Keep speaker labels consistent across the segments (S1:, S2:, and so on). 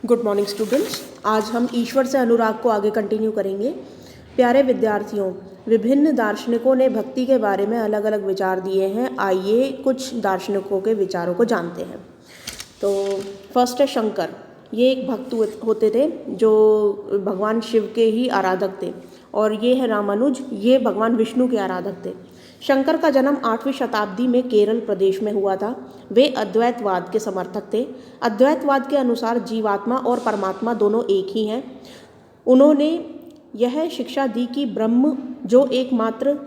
S1: Good morning students. आज हम ईश्वर से अनुराग को आगे कंटिन्यू करेंगे। प्यारे विद्यार्थियों, विभिन्न दार्शनिकों ने भक्ति के बारे में अलग अलग विचार दिए हैं। आइए कुछ दार्शनिकों के विचारों को जानते हैं। तो फर्स्ट है शंकर। ये एक भक्त होते थे जो भगवान शिव के ही आराधक थे। और ये है रामानुज, ये भगवान विष्णु के आराधक थे। शंकर का जन्म 8वीं शताब्दी में केरल प्रदेश में हुआ था। वे अद्वैतवाद के समर्थक थे। अद्वैतवाद के अनुसार जीवात्मा और परमात्मा दोनों एक ही हैं। उन्होंने यह शिक्षा दी कि ब्रह्म जो एकमात्र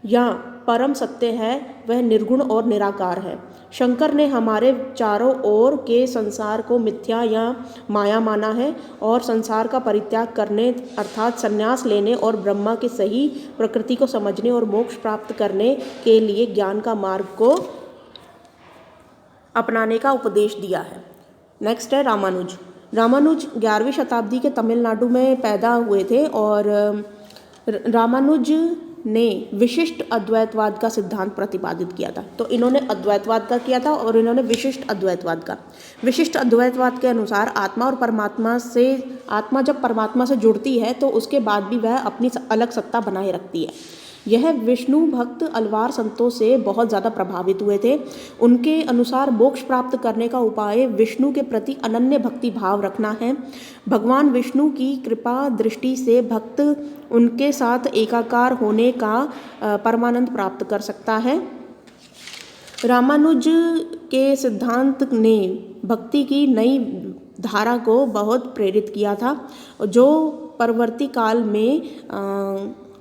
S1: या परम सत्य है वह निर्गुण और निराकार है। शंकर ने हमारे चारों ओर के संसार को मिथ्या या माया माना है और संसार का परित्याग करने अर्थात संन्यास लेने और ब्रह्मा की सही प्रकृति को समझने और मोक्ष प्राप्त करने के लिए ज्ञान का मार्ग को अपनाने का उपदेश दिया है। नेक्स्ट है रामानुज। रामानुज 11वीं शताब्दी के तमिलनाडु में पैदा हुए थे और रामानुज ने विशिष्ट अद्वैतवाद का सिद्धांत प्रतिपादित किया था। तो इन्होंने अद्वैतवाद का किया था और इन्होंने विशिष्ट अद्वैतवाद का। विशिष्ट अद्वैतवाद के अनुसार आत्मा जब परमात्मा से जुड़ती है तो उसके बाद भी वह अपनी अलग सत्ता बनाए रखती है। यह विष्णु भक्त अलवार संतों से बहुत ज़्यादा प्रभावित हुए थे। उनके अनुसार मोक्ष प्राप्त करने का उपाय विष्णु के प्रति अनन्य भक्ति भाव रखना है। भगवान विष्णु की कृपा दृष्टि से भक्त उनके साथ एकाकार होने का परमानंद प्राप्त कर सकता है। रामानुज के सिद्धांत ने भक्ति की नई धारा को बहुत प्रेरित किया था जो परवर्ती काल में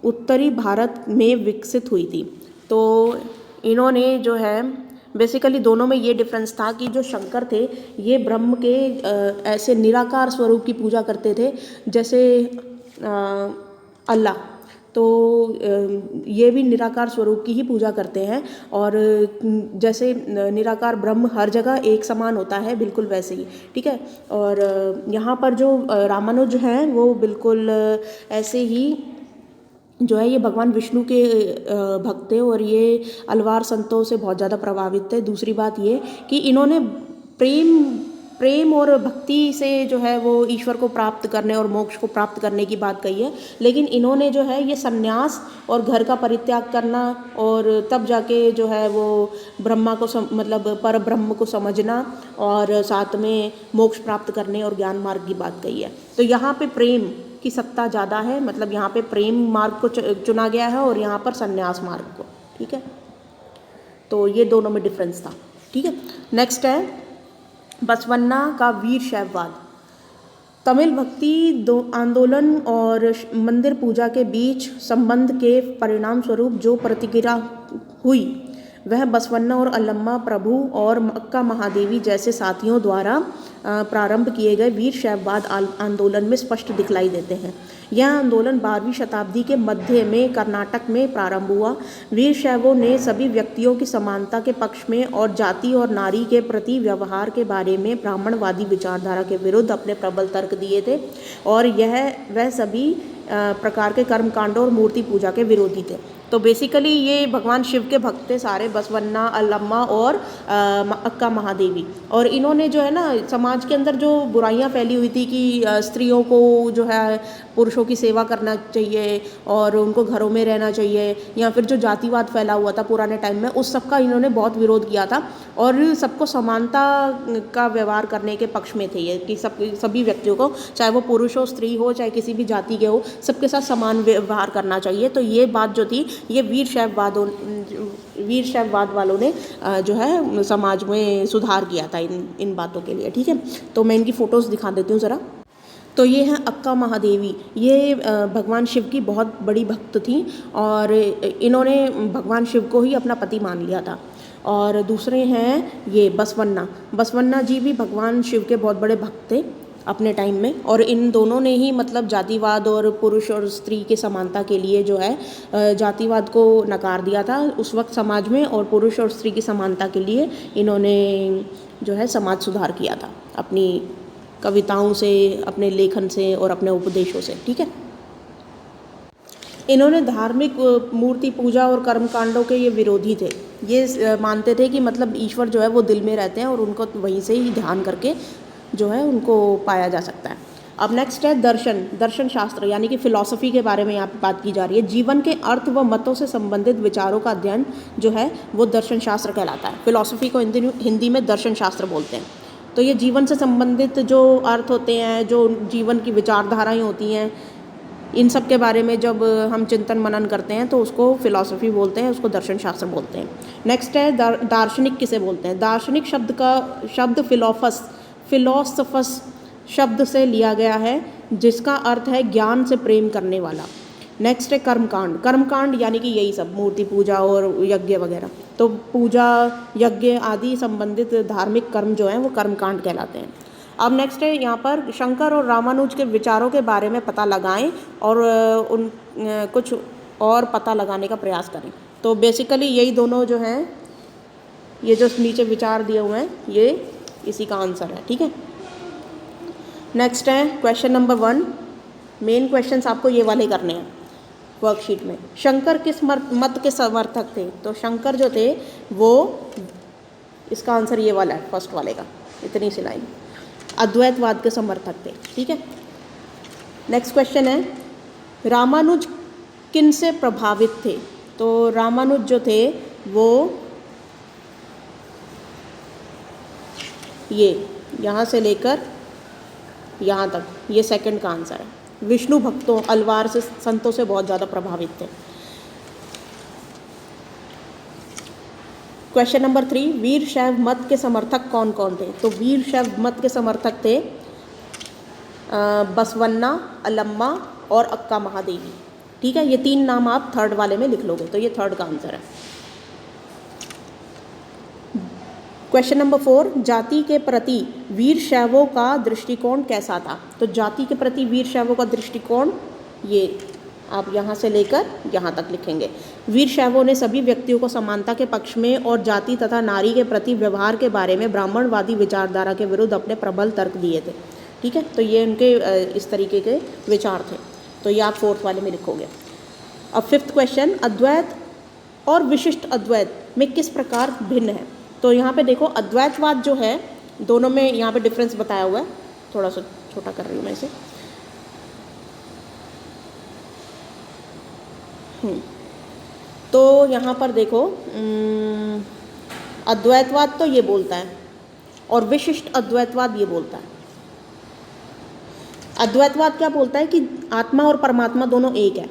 S1: उत्तरी भारत में विकसित हुई थी। तो इन्होंने जो है बेसिकली दोनों में ये डिफरेंस था कि जो शंकर थे ये ब्रह्म के ऐसे निराकार स्वरूप की पूजा करते थे जैसे अल्लाह। तो ये भी निराकार स्वरूप की ही पूजा करते हैं और जैसे निराकार ब्रह्म हर जगह एक समान होता है बिल्कुल वैसे ही, ठीक है। और यहाँ पर जो रामानुज हैं वो बिल्कुल ऐसे ही जो है ये भगवान विष्णु के भक्त थे और ये अलवार संतों से बहुत ज़्यादा प्रभावित थे। दूसरी बात ये कि इन्होंने प्रेम और भक्ति से जो है वो ईश्वर को प्राप्त करने और मोक्ष को प्राप्त करने की बात कही है, लेकिन इन्होंने जो है ये सन्यास और घर का परित्याग करना और तब जाके जो है वो ब्रह्मा को मतलब पर ब्रह्म को समझना और साथ में मोक्ष प्राप्त करने और ज्ञान मार्ग की बात कही है। तो यहाँ पे प्रेम की सत्ता ज़्यादा है, मतलब यहाँ पे प्रेम मार्ग को चुना गया है और यहाँ पर संन्यास मार्ग को, ठीक है। तो ये दोनों में डिफरेंस था, ठीक है। नेक्स्ट है बसवन्ना का वीर शैववाद। तमिल भक्ति आंदोलन और मंदिर पूजा के बीच संबंध के परिणाम स्वरूप जो प्रतिक्रिया हुई वह बसवन्ना और अल्लम्मा प्रभु और अक्का महादेवी जैसे साथियों द्वारा प्रारंभ किए गए वीर शैववाद आंदोलन में स्पष्ट दिखलाई देते हैं। यह आंदोलन 12वीं शताब्दी के मध्य में कर्नाटक में प्रारंभ हुआ। वीर शैवों ने सभी व्यक्तियों की समानता के पक्ष में और जाति और नारी के प्रति व्यवहार के बारे में ब्राह्मणवादी विचारधारा के विरुद्ध अपने प्रबल तर्क दिए थे और वह सभी प्रकार के कर्मकांडों और मूर्ति पूजा के विरोधी थे। तो बेसिकली ये भगवान शिव के भक्त थे सारे, बसवन्ना, अल्लम्मा और अक्का महादेवी। और इन्होंने जो है ना समाज के अंदर जो बुराइयां फैली हुई थी कि स्त्रियों को जो है पुरुषों की सेवा करना चाहिए और उनको घरों में रहना चाहिए, या फिर जो जातिवाद फैला हुआ था पुराने टाइम में, उस सब का इन्होंने बहुत विरोध किया था और सबको समानता का व्यवहार करने के पक्ष में थे ये कि सभी व्यक्तियों को, चाहे वो पुरुष हो, स्त्री हो, चाहे किसी भी जाति के हो, सबके साथ समान व्यवहार करना चाहिए। तो ये बात जो थी ये वीर शैववाद वालों ने जो है समाज में सुधार किया था इन बातों के लिए, ठीक है। तो मैं इनकी फ़ोटोज़ दिखा देती हूँ ज़रा। तो ये हैं अक्का महादेवी। ये भगवान शिव की बहुत बड़ी भक्त थी और इन्होंने भगवान शिव को ही अपना पति मान लिया था। और दूसरे हैं ये बसवन्ना जी भी भगवान शिव के बहुत बड़े भक्त थे अपने टाइम में, और इन दोनों ने ही मतलब जातिवाद और पुरुष और स्त्री के समानता के लिए जो है जातिवाद को नकार दिया था उस वक्त समाज में, और पुरुष और स्त्री की समानता के लिए इन्होंने जो है समाज सुधार किया था अपनी कविताओं से, अपने लेखन से और अपने उपदेशों से, ठीक है। इन्होंने धार्मिक मूर्ति पूजा और कर्मकांडों के ये विरोधी थे। ये मानते थे कि मतलब ईश्वर जो है वो दिल में रहते हैं और उनको वहीं से ही ध्यान करके जो है उनको पाया जा सकता है। अब नेक्स्ट है दर्शन, दर्शन शास्त्र यानी कि फिलॉसफी के बारे में यहाँ पे बात की जा रही है। जीवन के अर्थ व मतों से संबंधित विचारों का अध्ययन जो है वो दर्शन शास्त्र कहलाता है। फिलॉसफी को हिंदी में दर्शन शास्त्र बोलते हैं। तो ये जीवन से संबंधित जो अर्थ होते हैं, जो जीवन की विचारधाराएँ होती हैं, इन सब के बारे में जब हम चिंतन मनन करते हैं तो उसको फिलॉसफी बोलते हैं, उसको दर्शन शास्त्र बोलते हैं। नेक्स्ट है दार्शनिक किसे बोलते हैं। दार्शनिक शब्द फिलोसफस शब्द से लिया गया है, जिसका अर्थ है ज्ञान से प्रेम करने वाला। नेक्स्ट है कर्मकांड, कर्मकांड यानी कि यही सब मूर्ति पूजा और यज्ञ वगैरह। तो पूजा, यज्ञ आदि संबंधित धार्मिक कर्म जो हैं वो कर्मकांड कहलाते हैं। अब नेक्स्ट है यहाँ पर शंकर और रामानुज के विचारों के बारे में पता लगाएं और उन कुछ और पता लगाने का प्रयास करें। तो बेसिकली यही दोनों जो हैं, ये जो नीचे विचार दिए हुए हैं, ये इसी का आंसर है। ठीक है, नेक्स्ट है क्वेश्चन नंबर 1। मेन क्वेश्चंस आपको ये वाले करने हैं वर्कशीट में। शंकर किस मत के समर्थक थे। तो शंकर जो थे वो, इसका आंसर ये वाला है, फर्स्ट वाले का, इतनी सी लाइन, अद्वैतवाद के समर्थक थे। ठीक है, नेक्स्ट क्वेश्चन है रामानुज किन से प्रभावित थे। तो रामानुज जो थे वो ये यहाँ से लेकर यहाँ तक, ये सेकंड का आंसर है। विष्णु भक्तों, अलवार से संतों से बहुत ज़्यादा प्रभावित थे। क्वेश्चन नंबर 3, वीर शैव मत के समर्थक कौन कौन थे। तो वीर शैव मत के समर्थक थे बसवन्ना, अलम्मा और अक्का महादेवी। ठीक है, ये 3 नाम आप थर्ड वाले में लिख लोगे, तो ये थर्ड का आंसर है। क्वेश्चन नंबर 4, जाति के प्रति वीर शैवों का दृष्टिकोण कैसा था। तो जाति के प्रति वीर शैवों का दृष्टिकोण, ये आप यहाँ से लेकर यहाँ तक लिखेंगे। वीर शैवों ने सभी व्यक्तियों को समानता के पक्ष में और जाति तथा नारी के प्रति व्यवहार के बारे में ब्राह्मणवादी विचारधारा के विरुद्ध अपने प्रबल तर्क दिए थे। ठीक है, तो ये उनके इस तरीके के विचार थे। तो ये आप फोर्थ वाले में लिखोगे। अब फिफ्थ क्वेश्चन, अद्वैत और विशिष्ट अद्वैत में किस प्रकार भिन्न है। तो यहाँ पे देखो, अद्वैतवाद जो है, दोनों में यहाँ पे डिफरेंस बताया हुआ है। थोड़ा सा छोटा कर रही हूँ मैं इसे। तो यहाँ पर देखो, अद्वैतवाद तो ये बोलता है और विशिष्ट अद्वैतवाद ये बोलता है। अद्वैतवाद क्या बोलता है कि आत्मा और परमात्मा दोनों एक है,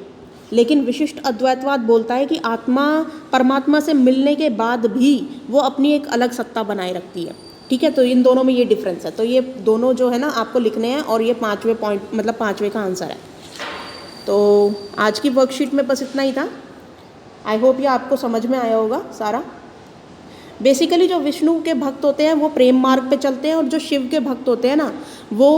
S1: लेकिन विशिष्ट अद्वैतवाद बोलता है कि आत्मा परमात्मा से मिलने के बाद भी वो अपनी एक अलग सत्ता बनाए रखती है। ठीक है, तो इन दोनों में ये डिफरेंस है। तो ये दोनों जो है ना आपको लिखने हैं, और ये 5वें पॉइंट, मतलब 5वें का आंसर है। तो आज की वर्कशीट में बस इतना ही था। आई होप ये आपको समझ में आया होगा सारा। बेसिकली जो विष्णु के भक्त होते हैं वो प्रेम मार्ग पे चलते हैं, और जो शिव के भक्त होते हैं ना वो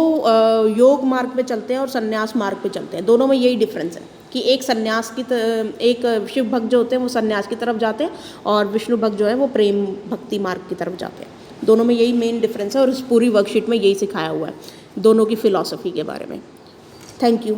S1: योग मार्ग पे चलते हैं और संन्यास मार्ग पे चलते हैं। दोनों में यही डिफरेंस है कि एक संन्यास की एक शिव भक्त जो होते हैं वो संन्यास की तरफ जाते हैं, और विष्णु भक्त जो है वो प्रेम भक्ति मार्ग की तरफ जाते हैं। दोनों में यही मेन डिफरेंस है, और इस पूरी वर्कशीट में यही सिखाया हुआ है दोनों की फिलॉसफी के बारे में। Thank you.